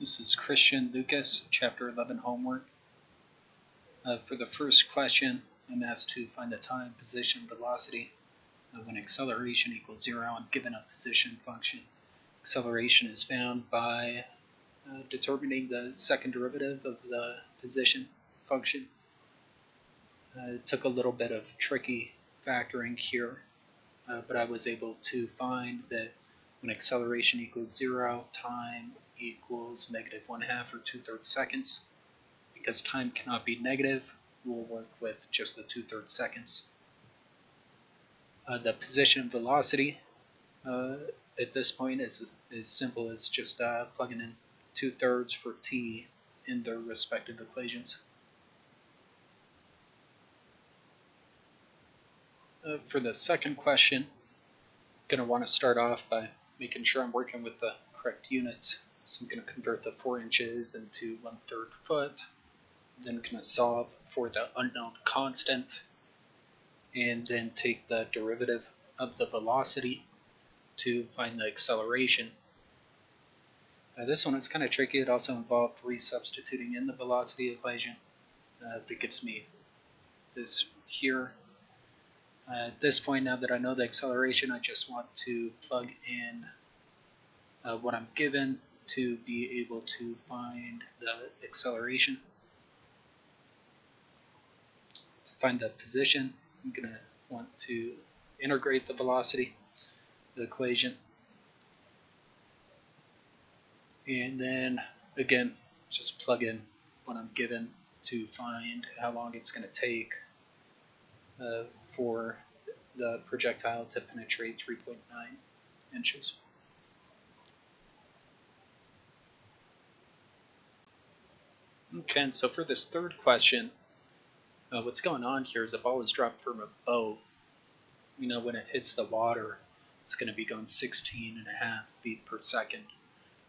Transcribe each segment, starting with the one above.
This is Christian Lucas, Chapter 11 homework. For the first question, I'm asked to find the time, position, velocity when acceleration equals 0. I'm given a position function. Acceleration is found by determining the second derivative of the position function. It took a little bit of tricky factoring here, but I was able to find that when acceleration equals 0, time equals negative 1/2 or 2/3 seconds. Because time cannot be negative, we'll work with just the 2/3 seconds. The position and velocity at this point is as simple as just plugging in 2/3 for t in their respective equations. For the second question, I'm going to want to start off by making sure I'm working with the correct units. So I'm going to convert the 4 inches into 1/3 foot. Then I'm going to solve for the unknown constant and then take the derivative of the velocity to find the acceleration. This one is kind of tricky. It also involved resubstituting in the velocity equation. That gives me this here. At this point, now that I know the acceleration, I just want to plug in what I'm given to be able to find the acceleration. To find the position, I'm going to want to integrate the velocity, the equation, and then again just plug in what I'm given to find how long it's going to take for the projectile to penetrate 3.9 inches. Okay, and so for this third question, what's going on here is a ball is dropped from a boat. You know, when it hits the water, it's going to be going 16.5 feet per second.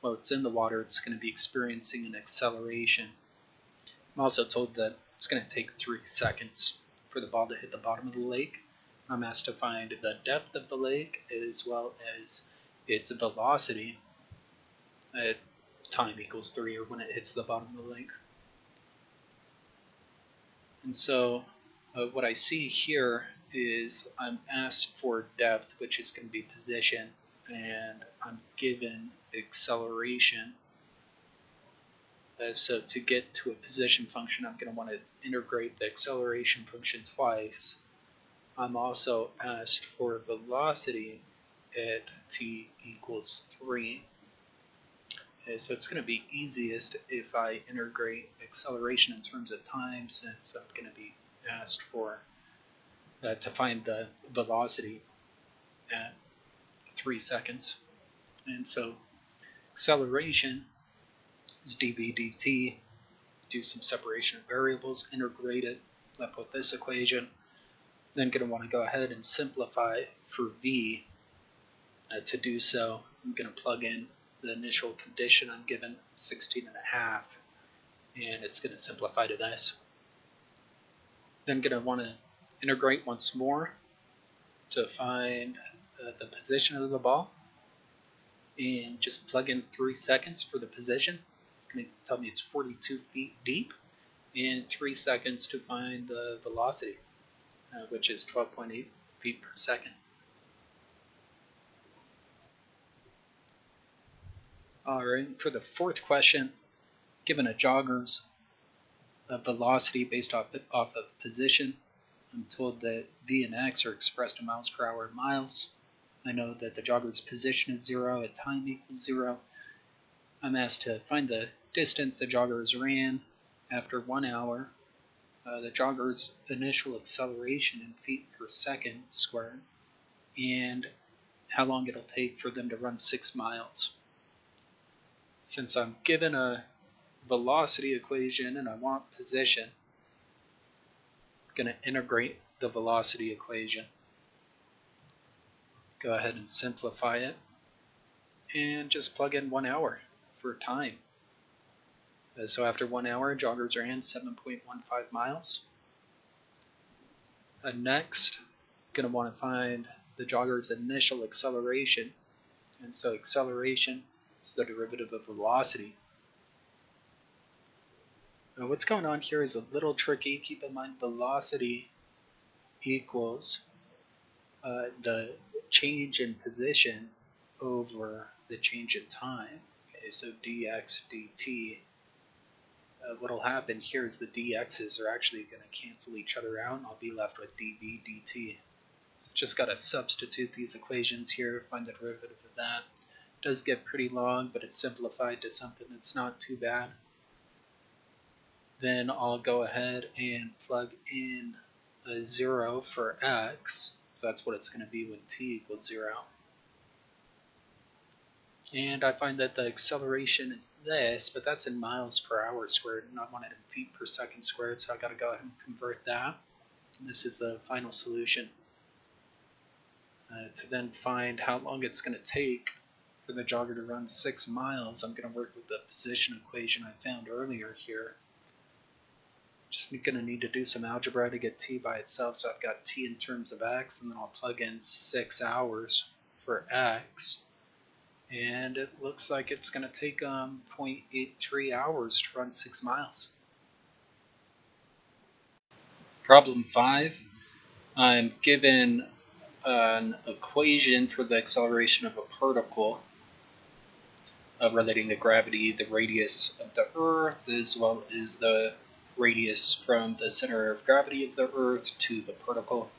While it's in the water, it's going to be experiencing an acceleration. I'm also told that it's going to take 3 seconds for the ball to hit the bottom of the lake. I'm asked to find the depth of the lake as well as its velocity at time equals 3, or when it hits the bottom of the lake. And so what I see here is I'm asked for depth, which is going to be position, and I'm given acceleration. So to get to a position function, I'm going to want to integrate the acceleration function twice. I'm also asked for velocity at t equals 3. So it's going to be easiest if I integrate acceleration in terms of time, since I'm going to be asked for to find the velocity at 3 seconds. And so acceleration is dv dt. Do some separation of variables, integrate it, left with this equation. Then going to want to go ahead and simplify for v. To do so, I'm going to plug in the initial condition I'm given, 16.5, and it's going to simplify to this. Then going to want to integrate once more to find the position of the ball, and just plug in 3 seconds for the position. It's going to tell me it's 42 feet deep, and 3 seconds to find the velocity, which is 12.8 feet per second. Alright, for the fourth question, given a jogger's velocity based off of position, I'm told that v and x are expressed in miles per hour and miles. I know that the jogger's position is 0 at time equals 0. I'm asked to find the distance the joggers ran after 1 hour, the jogger's initial acceleration in feet per second squared, and how long it'll take for them to run 6 miles. Since I'm given a velocity equation and I want position, I'm going to integrate the velocity equation. Go ahead and simplify it, and just plug in 1 hour for time. So after 1 hour, joggers ran 7.15 miles. Next, going to want to find the jogger's initial acceleration. And so acceleration is the derivative of velocity. Now what's going on here is a little tricky. Keep in mind velocity equals the change in position over the change in time. Okay, so dx dt. What'll happen here is the dx's are actually going to cancel each other out, and I'll be left with dv dt. So just got to substitute these equations here, find the derivative of that. It does get pretty long, but it's simplified to something that's not too bad. Then I'll go ahead and plug in a 0 for x, so that's what it's going to be when t equals 0. And I find that the acceleration is this, but that's in miles per hour squared, and I want it in feet per second squared, so I got to go ahead and convert that. And this is the final solution. To then find how long it's going to take for the jogger to run 6 miles, I'm going to work with the position equation I found earlier here. Just going to need to do some algebra to get t by itself, so I've got t in terms of x, and then I'll plug in 6 hours for x. And it looks like it's going to take 0.83 hours to run 6 miles. Problem 5. I'm given an equation for the acceleration of a particle relating to gravity, the radius of the Earth, as well as the radius from the center of gravity of the Earth to the particle.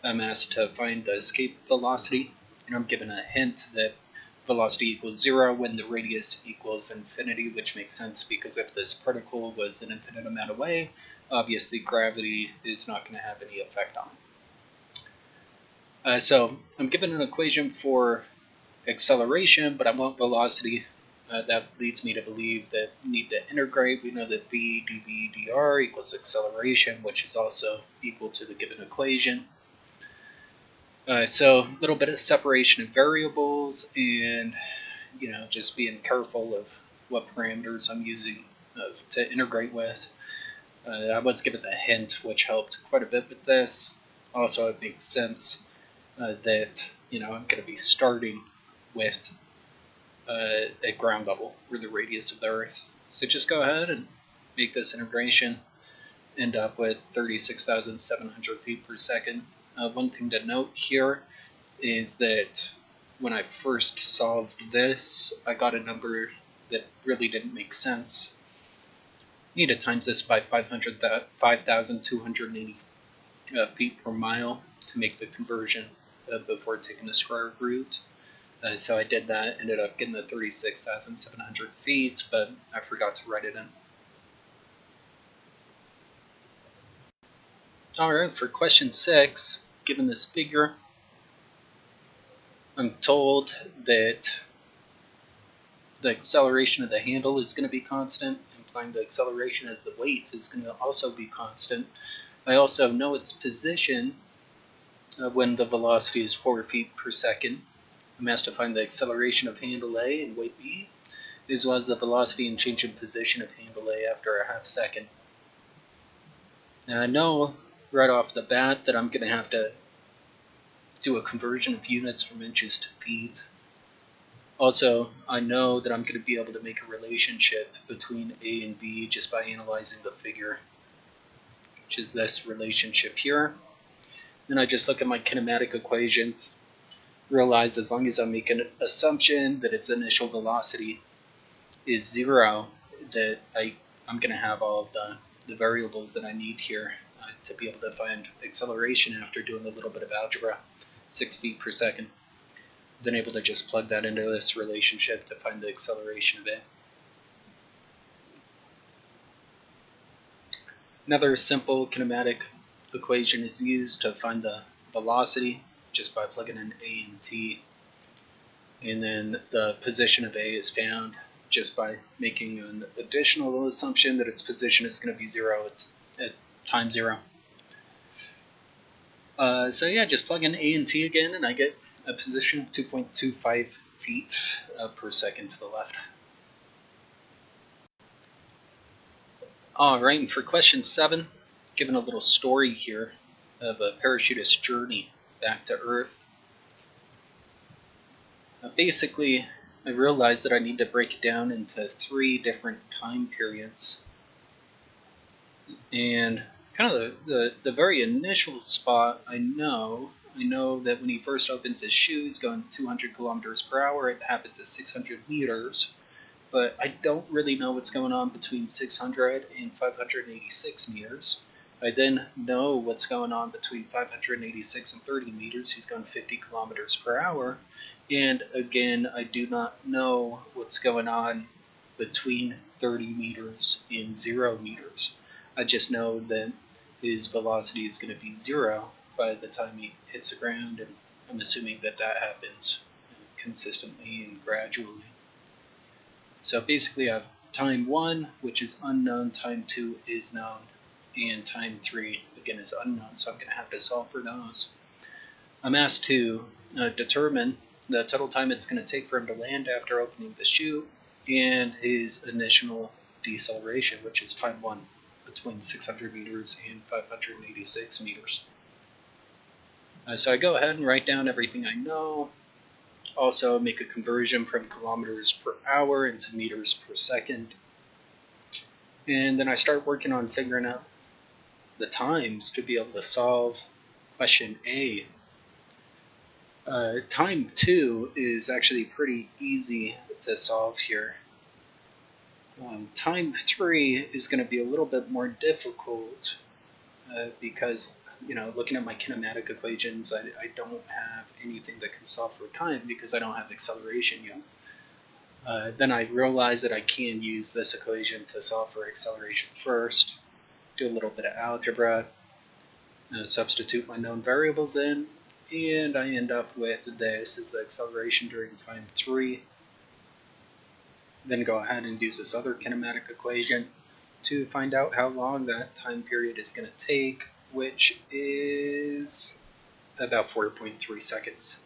I'm asked to find the escape velocity, and I'm given a hint that velocity equals 0 when the radius equals infinity, which makes sense because if this particle was an infinite amount away, obviously gravity is not going to have any effect on it. So I'm given an equation for acceleration, but I want velocity. That leads me to believe that I need to integrate. We know that v dv dr equals acceleration, which is also equal to the given equation. So a little bit of separation of variables, and just being careful of what parameters I'm using to integrate with. I was given a hint, which helped quite a bit with this. Also, it makes sense that I'm going to be starting with at ground level, or the radius of the Earth. So just go ahead and make this integration. End up with 36,700 feet per second. One thing to note here is that when I first solved this, I got a number that really didn't make sense. You need to times this by 5,280 feet per mile to make the conversion before taking the square root. So I did that, ended up getting the 36,700 feet, but I forgot to write it in. Alright, for question 6, given this figure, I'm told that the acceleration of the handle is going to be constant, implying the acceleration of the weight is going to also be constant. I also know its position when the velocity is 4 feet per second. I'm asked to find the acceleration of handle A and weight B, as well as the velocity and change in position of handle A after a half second. Now I know right off the bat that I'm going to have to do a conversion of units from inches to feet. Also, I know that I'm going to be able to make a relationship between A and B just by analyzing the figure, which is this relationship here. Then I just look at my kinematic equations, realize as long as I make an assumption that its initial velocity is 0, that I'm going to have all of the variables that I need here to be able to find acceleration after doing a little bit of algebra, 6 feet per second. Then able to just plug that into this relationship to find the acceleration of it. Another simple kinematic equation is used to find the velocity just by plugging in A and T. And then the position of A is found just by making an additional assumption that its position is going to be 0 at time 0. So yeah, just plug in A and T again, and I get a position of 2.25 feet per second to the left. Alright, and for question 7, given a little story here of a parachutist's journey back to Earth. Basically, I realized that I need to break it down into 3 different time periods. And kind of the very initial spot, I know that when he first opens his chute, he's going 200 kilometers per hour. It happens at 600 meters. But I don't really know what's going on between 600 and 586 meters. I then know what's going on between 586 and 30 meters. He's going 50 kilometers per hour. And again, I do not know what's going on between 30 meters and 0 meters. I just know that his velocity is going to be 0 by the time he hits the ground, and I'm assuming that that happens consistently and gradually. So basically I have time 1, which is unknown, time 2 is known, and time 3, again, is unknown, so I'm going to have to solve for those. I'm asked to determine the total time it's going to take for him to land after opening the chute, and his initial deceleration, which is time 1, between 600 meters and 586 meters. So I go ahead and write down everything I know. Also make a conversion from kilometers per hour into meters per second. And then I start working on figuring out the times to be able to solve question A. Time 2 is actually pretty easy to solve here. Time 3 is going to be a little bit more difficult because, looking at my kinematic equations, I don't have anything that can solve for time because I don't have acceleration yet. Then I realize that I can use this equation to solve for acceleration first, do a little bit of algebra, substitute my known variables in, and I end up with this as the acceleration during time 3. Then go ahead and use this other kinematic equation to find out how long that time period is going to take, which is about 4.3 seconds.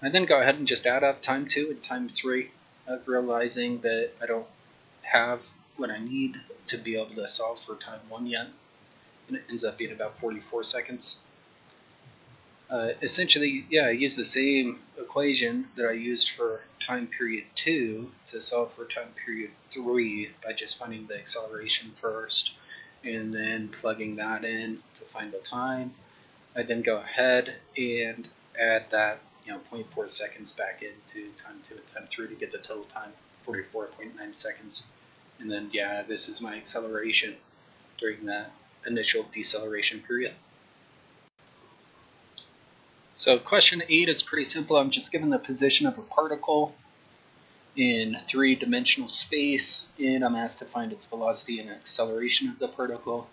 I then go ahead and just add up time 2 and time 3, realizing that I don't have what I need to be able to solve for time 1 yet, and it ends up being about 44 seconds. Essentially, I use the same equation that I used for time period 2 to solve for time period 3 by just finding the acceleration first and then plugging that in to find the time. I then go ahead and add that 0.4 seconds back into time 2 and time 3 to get the total time, 44.9 seconds. And then, this is my acceleration during that initial deceleration period. So question 8 is pretty simple. I'm just given the position of a particle in 3-dimensional space, and I'm asked to find its velocity and acceleration of the particle.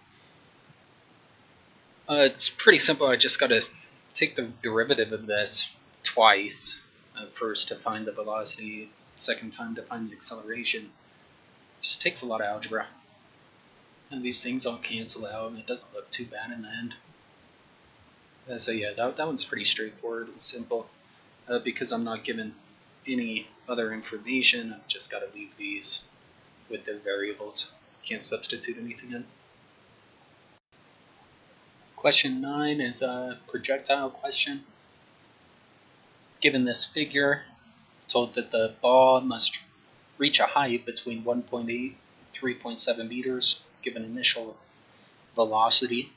It's pretty simple. I just got to take the derivative of this twice. First to find the velocity, second time to find the acceleration. It just takes a lot of algebra. And these things all cancel out, and it doesn't look too bad in the end. So that one's pretty straightforward and simple. Because I'm not given any other information, I've just got to leave these with their variables. Can't substitute anything in. Question 9 is a projectile question. Given this figure, told that the ball must reach a height between 1.8 and 3.7 meters, given initial velocity,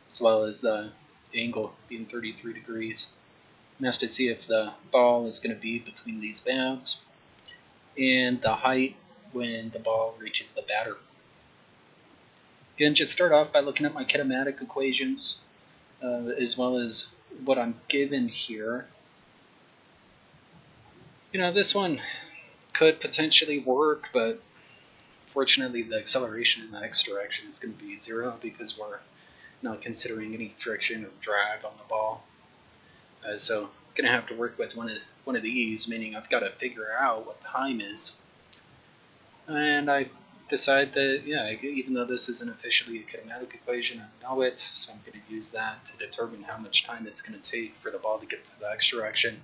as well as the angle being 33 degrees. I'm asked to see if the ball is going to be between these bounds and the height when the ball reaches the batter. Again, just start off by looking at my kinematic equations as well as what I'm given here. This one could potentially work, but fortunately the acceleration in the x direction is going to be 0 because we're not considering any friction or drag on the ball. So I'm going to have to work with one of these, meaning I've got to figure out what time is. And I decide that, even though this isn't officially a kinematic equation, I know it, so I'm going to use that to determine how much time it's going to take for the ball to get to the x direction.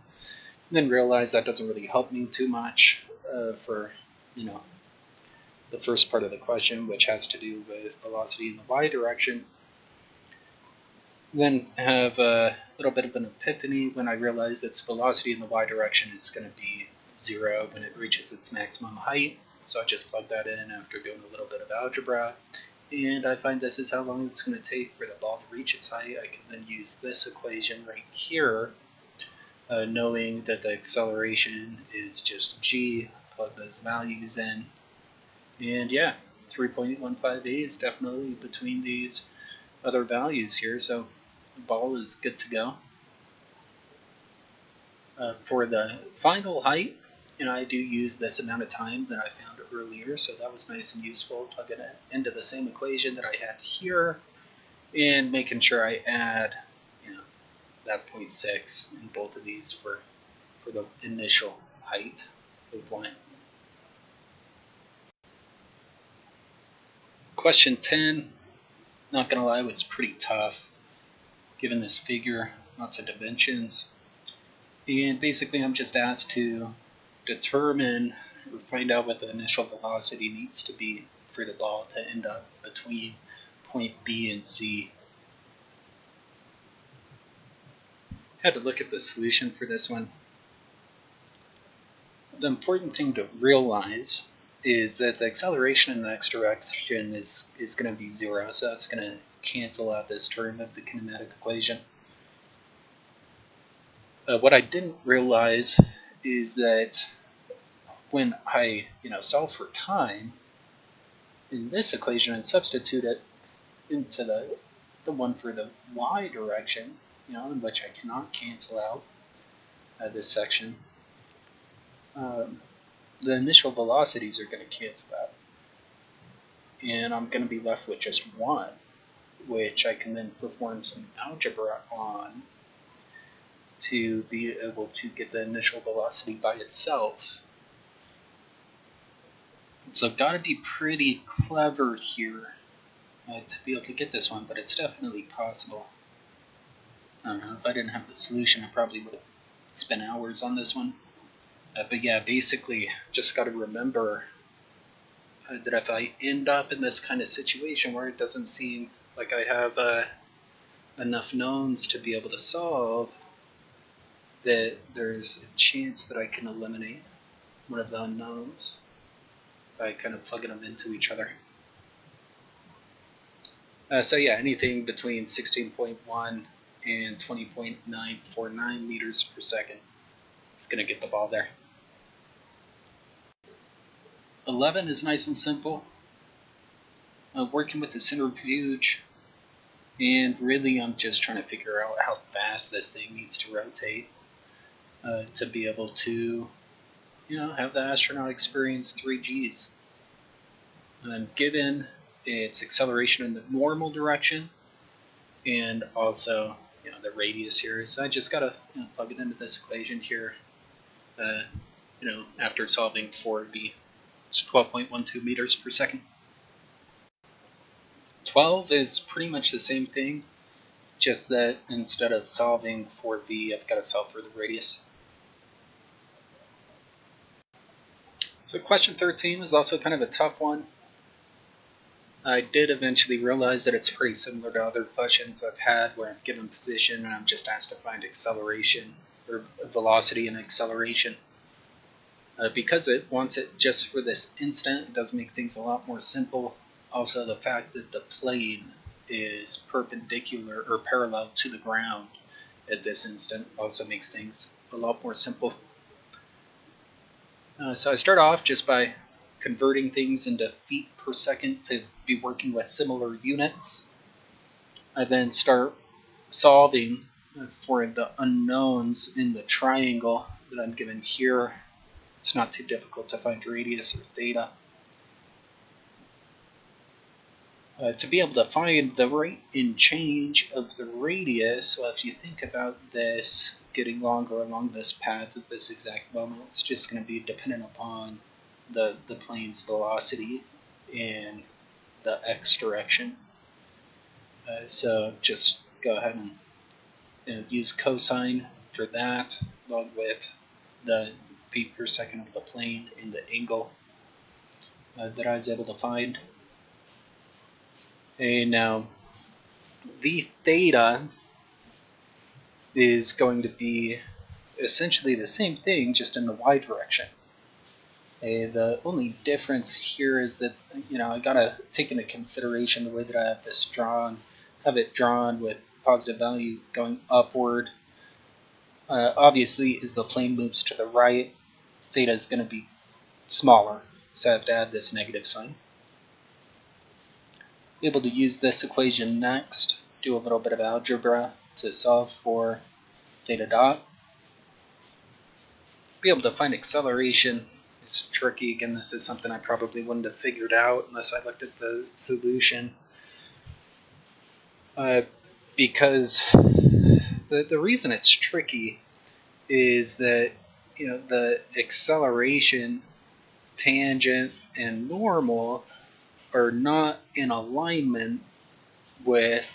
And then realize that doesn't really help me too much for, the first part of the question, which has to do with velocity in the y direction. Then have a little bit of an epiphany when I realize its velocity in the y direction is going to be 0 when it reaches its maximum height. So I just plug that in after doing a little bit of algebra, and I find this is how long it's going to take for the ball to reach its height, I can then use this equation right here, knowing that the acceleration is just g, plug those values in, and yeah, 3.15 is definitely between these other values here, so the ball is good to go. For the final height, I do use this amount of time that I found earlier, so that was nice and useful, plugging it into the same equation that I had here, and making sure I add that 0.6 in both of these for the initial height of the line. Question 10, not going to lie, was pretty tough, given this figure, lots of dimensions. And basically I'm just asked to determine or find out what the initial velocity needs to be for the ball to end up between point B and C. Had to look at the solution for this one. The important thing to realize is that the acceleration in the x direction is going to be 0, so that's going to cancel out this term of the kinematic equation. What I didn't realize is that when I solve for time in this equation and substitute it into the one for the y direction, in which I cannot cancel out this section, the initial velocities are going to cancel out, and I'm going to be left with just 1, which I can then perform some algebra on to be able to get the initial velocity by itself. So I've got to be pretty clever here to be able to get this one, but it's definitely possible. I don't know, if I didn't have the solution, I probably would have spent hours on this one. But yeah, basically, just got to remember that if I end up in this kind of situation where it doesn't seem like I have enough knowns to be able to solve, that there's a chance that I can eliminate one of the unknowns by kind of plugging them into each other. So yeah, anything between 16.1 and 20.949 meters per second is going to get the ball there. 11 is nice and simple. Working with the centrifuge, and really I'm just trying to figure out how fast this thing needs to rotate to be able to have the astronaut experience 3 Gs. Given its acceleration in the normal direction and also the radius here, so I just got to plug it into this equation here. After solving for B, it's 12.12 meters per second. 12 is pretty much the same thing, just that instead of solving for V, I've got to solve for the radius. So question 13 was also kind of a tough one. I did eventually realize that it's pretty similar to other questions I've had where I'm given position and I'm just asked to find acceleration, or velocity and acceleration. Because it wants it just for this instant, it does make things a lot more simple. Also, the fact that the plane is perpendicular or parallel to the ground at this instant also makes things a lot more simple. So I start off just by converting things into feet per second to be working with similar units. I then start solving for the unknowns in the triangle that I'm given here. It's not too difficult to find radius or theta. To be able to find the rate in change of the radius, well, if you think about this getting longer along this path at this exact moment, it's just going to be dependent upon the plane's velocity in the x direction. So just go ahead and use cosine for that, along with the feet per second of the plane and the angle that I was able to find. And now v theta is going to be essentially the same thing, just in the y direction. Okay, the only difference here is that, I gotta take into consideration the way that I have this drawn, have it drawn with positive value going upward. Obviously, as the plane moves to the right, theta is going to be smaller, so I have to add this negative sign. Be able to use this equation next, do a little bit of algebra to solve for theta dot. Be able to find acceleration. It's tricky. Again, this is something I probably wouldn't have figured out unless I looked at the solution. Because the reason it's tricky is that the acceleration, tangent, and normal are not in alignment with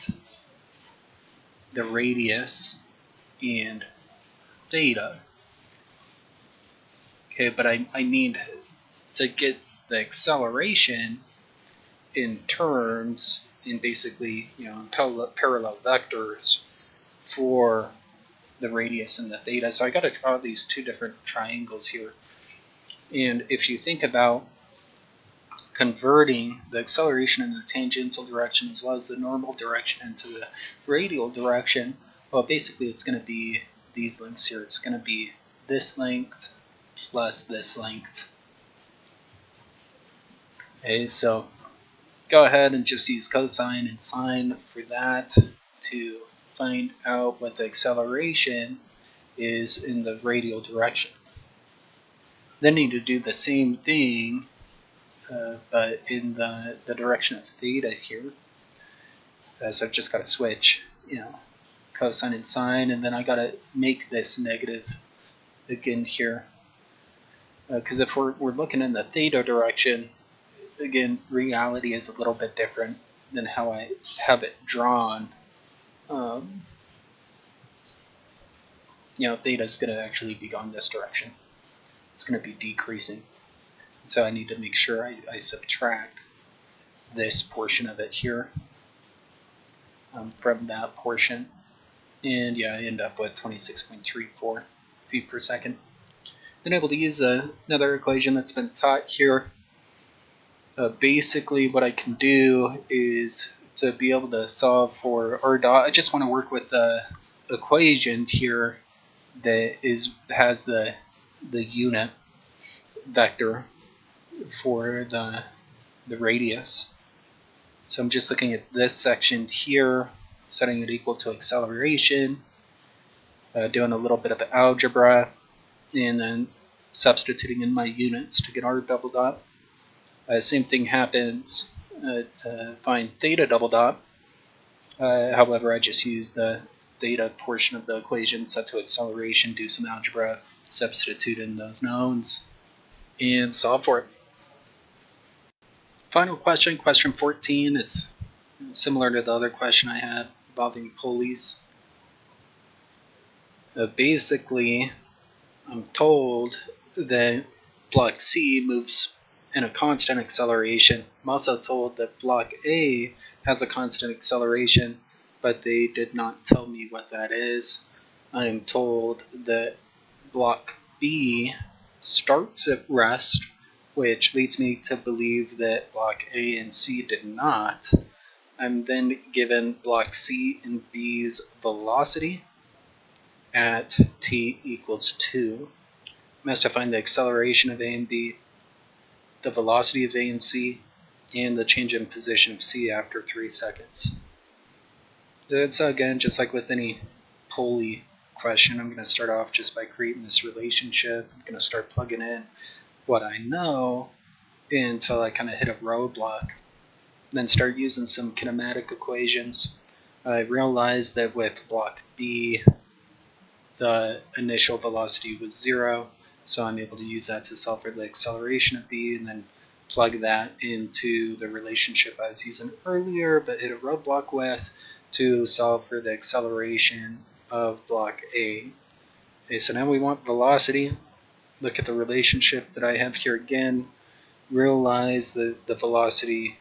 the radius and theta. Okay, but I need to get the acceleration in terms, in basically, parallel vectors for the radius and the theta. So I got to draw these two different triangles here. And if you think about converting the acceleration in the tangential direction as well as the normal direction into the radial direction, well, basically it's going to be these lengths here. It's going to be this length plus this length. Okay, so go ahead and just use cosine and sine for that to find out what the acceleration is in the radial direction. Then need to do the same thing, but in the direction of theta here. So I've just got to switch, cosine and sine, and then I got to make this negative again here. Because if we're looking in the theta direction, again, reality is a little bit different than how I have it drawn. Theta is going to actually be going this direction. It's going to be decreasing. So I need to make sure I subtract this portion of it here from that portion. And yeah, I end up with 26.34 feet per second. Then able to use another equation that's been taught here. Basically what I can do is to be able to solve for r dot, I just want to work with the equation here that has the unit vector for the radius. So I'm just looking at this section here, setting it equal to acceleration, doing a little bit of algebra, and then substituting in my units to get r double dot. Same thing happens to find theta double dot. However, I just use the theta portion of the equation set to acceleration, do some algebra, substitute in those knowns, and solve for it. Final question, question 14, is similar to the other question I had involving pulleys. Basically, I'm told that block C moves in a constant acceleration. I'm also told that block A has a constant acceleration, but they did not tell me what that is. I am told that block B starts at rest, which leads me to believe that block A and C did not. I'm then given block C and B's velocity at t equals 2. I must find the acceleration of A and B, the velocity of A and C, and the change in position of C after 3 seconds. So again, just like with any pulley question, I'm going to start off just by creating this relationship. I'm going to start plugging in what I know until I kind of hit a roadblock. Then start using some kinematic equations. I realized that with block B, the initial velocity was 0, so I'm able to use that to solve for the acceleration of B, and then plug that into the relationship I was using earlier but hit a roadblock with to solve for the acceleration of block A. Okay, so now we want velocity. Look at the relationship that I have here again. Realize that the velocity,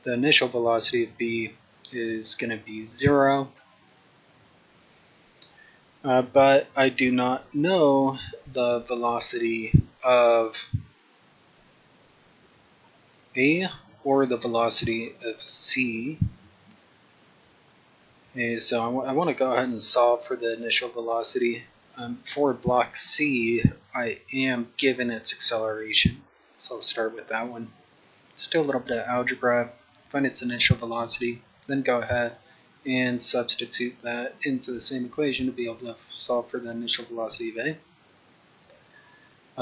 the initial velocity of B is going to be 0. But I do not know the velocity of A, or the velocity of C. Okay, so I want to go ahead and solve for the initial velocity. For block C, I am given its acceleration. So I'll start with that one. Just do a little bit of algebra, find its initial velocity, then go ahead and substitute that into the same equation to be able to solve for the initial velocity of A.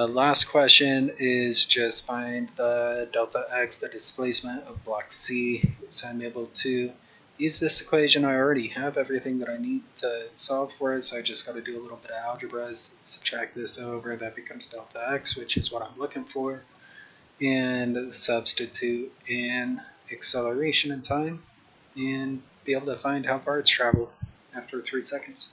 Last question is just find the delta x, the displacement of block C. So I'm able to use this equation. I already have everything that I need to solve for it, so I just got to do a little bit of algebra, subtract this over, that becomes delta x, which is what I'm looking for, and substitute in acceleration and time, and be able to find how far it's traveled after 3 seconds.